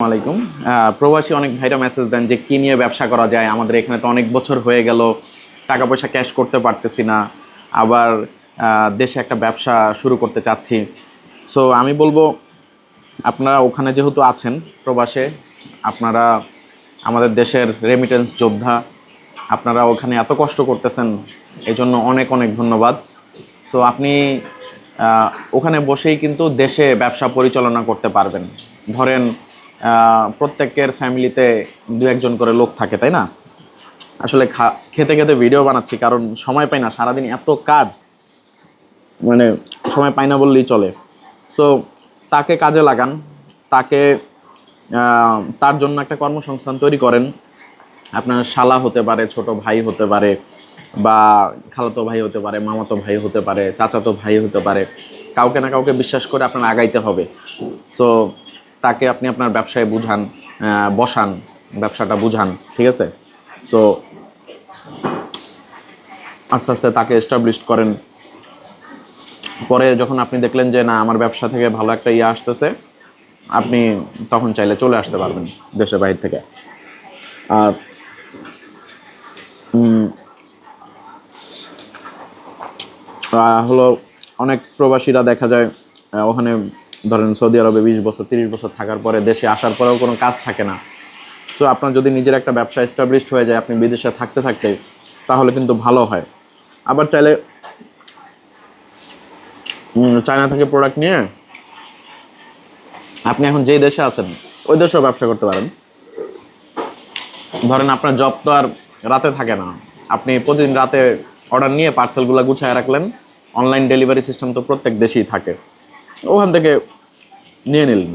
আলাইকুম। প্রবাসী অনেক ভাইরা মেসেজ দেন যে কি নিয়ে ব্যবসা করা যায়, আমাদের এখানে তো অনেক বছর হয়ে গেল, টাকা পয়সা ক্যাশ করতে পারতেছি না, আবার দেশে একটা ব্যবসা শুরু করতে চাচ্ছি। সো আমি বলবো, আপনারা ওখানে যেহেতু আছেন প্রবাসে, আপনারা আমাদের দেশের রেমিটেন্স যোদ্ধা, আপনারা ওখানে এত কষ্ট করতেছেন, এই জন্য অনেক অনেক ধন্যবাদ। সো আপনি ওখানে বসেই কিন্তু দেশে ব্যবসা পরিচালনা করতে পারবেন। ধরেন প্রত্যেকের ফ্যামিলিতে দু একজন করে লোক থাকে, তাই না? আসলে খেতে খেতে ভিডিও বানাচ্ছি, কারণ সময় পাই না, সারাদিন এত কাজ, মানে সময় পাই না বললেই চলে। সো তাকে কাজে লাগান, তাকে তার জন্য একটা কর্মসংস্থান তৈরি করেন। আপনার শালা হতে পারে, ছোট ভাই হতে পারে, বা খালাতো ভাই হতে পারে, মামাতো ভাই হতে পারে, চাচাতো ভাই হতে পারে, কাউকে না কাউকে বিশ্বাস করে আপনার আগাইতে হবে। সো তাকে আপনি আপনার ব্যবসায় বুঝান, বসান, ব্যবসাটা বুঝান, ঠিক আছে? সো আস্তে আস্তে তাকে এস্টাবলিশ করেন। পরে যখন আপনি দেখলেন যে না, আমার ব্যবসা থেকে ভালো একটা আসতেছে, আপনি তখন চাইলে চলে আসতে পারবেন দেশের বাইরে থেকে। আর হলো অনেক প্রবাসীরা দেখা যায় ওখানে ধরেন সৌদি আরবে 20 বছর 30 বছর থাকার পরে দেশে আসার পরেও কোনো কাজ থাকে না। সো আপনার যদি নিজের একটা ব্যবসা এস্টাবলিশড হয়ে যায় আপনি বিদেশে থাকতে থাকতে, তাহলে কিন্তু ভালো হয়। আবার চাইলে চায়না থেকে প্রোডাক্ট নিয়ে আপনি এখন যেই দেশে আছেন ওই দেশেও ব্যবসা করতে পারেন। ধরেন আপনার জব তো আর রাতে থাকে না, আপনি প্রতিদিন রাতে অর্ডার নিয়ে পার্সেলগুলো গুছিয়ে রাখলেন, অনলাইন ডেলিভারি সিস্টেম তো প্রত্যেক দেশেই থাকে, ওখান থেকে নিয়ে নিলেন।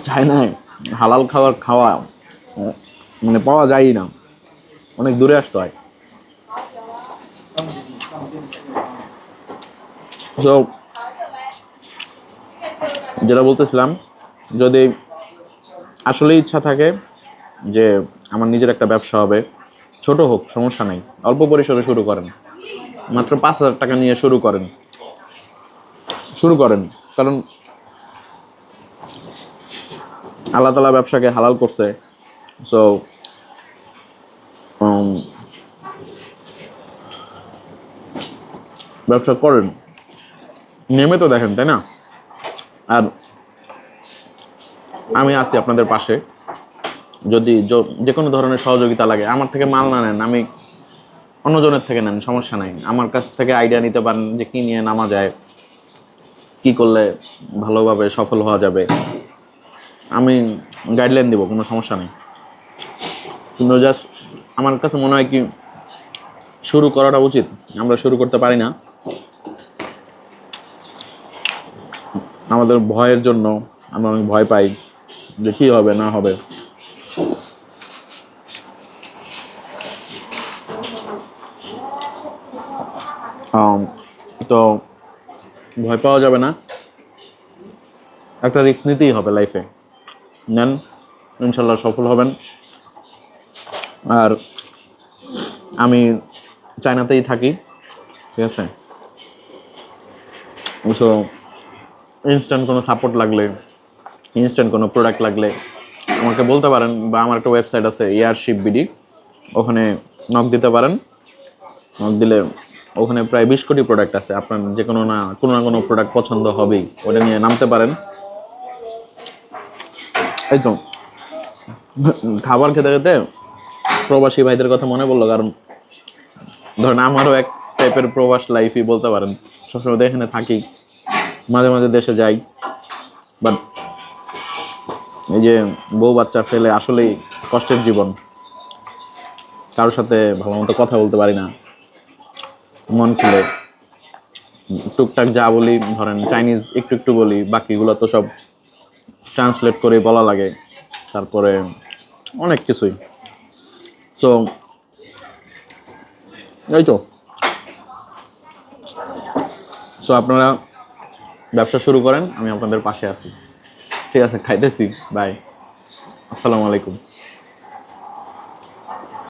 চায়নায় হালাল খাবার খাওয়া মানে পাওয়া যায়ই না, অনেক দূরে আসতে হয়। তো যেটা বলতেছিলাম, যদি আসলে ইচ্ছা থাকে যে আমার নিজের একটা ব্যবসা হবে, ছোট হোক সমস্যা নেই, অল্প পরিসরে শুরু করেন, মাত্র 5,000 টাকা নিয়ে শুরু করেন। কারণ আল্লাহ তাআলা ব্যবসাকে হালাল করছে। সো ব্যবসা করেন, নেমে তো দেখেন, তাই না? আর আমি আছি আপনাদের পাশে, যদি যে কোনো ধরনের সহযোগিতা লাগে, আমার থেকে মাল না নেন, আমি অন্যজনের থেকে নেন, সমস্যা নাই। আমার কাছ থেকে আইডিয়া নিতে পারেন যে কী নিয়ে নামা যায়, কী করলে ভালোভাবে সফল হওয়া যাবে, আমি গাইডলাইন দেবো, কোনো সমস্যা নেই। কিন্তু জাস্ট আমার কাছে মনে হয় কি, শুরু করাটা উচিত, আমরা শুরু করতে পারি না আমাদের ভয়ের জন্য। আমরা অনেক ভয় পাই যে কী হবে না হবে। তো ভয় পাওয়া যাবে না, একটা রিস্ক নিতেই হবে লাইফে, নেন, ইনশাল্লাহ সফল হবেন। আর আমি চায়নাতেই থাকি, ঠিক আছে? সো ইনস্ট্যান্ট কোনো সাপোর্ট লাগলে, ইনস্ট্যান্ট কোনো প্রোডাক্ট লাগলে আমাকে বলতে পারেন, বা আমার একটা ওয়েবসাইট আছে এয়ারশিপ বিডি, ওখানে নক দিতে পারেন। নক দিলে ওখানে প্রায় 20 কোটি প্রোডাক্ট আছে, আপনার যে কোনো না কোনো প্রোডাক্ট পছন্দ হবেই, ওটা নিয়ে নামতে পারেন। এই তো খাবার খেতে খেতে প্রবাসী ভাইদের কথা মনে পড়লো, কারণ ধরেন আমারও এক টাইপের প্রবাস লাইফই বলতে পারেন। সবসময় এখানে থাকি, মাঝে মাঝে দেশে যাই, বাট এই যে বউ বাচ্চা ফেলে আসলেই কষ্টের জীবন। কারোর সাথে ভালো মতো কথা বলতে পারি না মন খুলে, টুকটাক যা বলি ধরেন চাইনিজ একটু একটু বলি, বাকিগুলো তো সব ট্রান্সলেট করে বলা লাগে, তারপরে অনেক কিছুই। তো এই তো, সো আপনারা ব্যবসা শুরু করেন, আমি আপনাদের পাশে আছি। ঠিক আছে, খাইতেছি, বাই, আসসালামু আলাইকুম।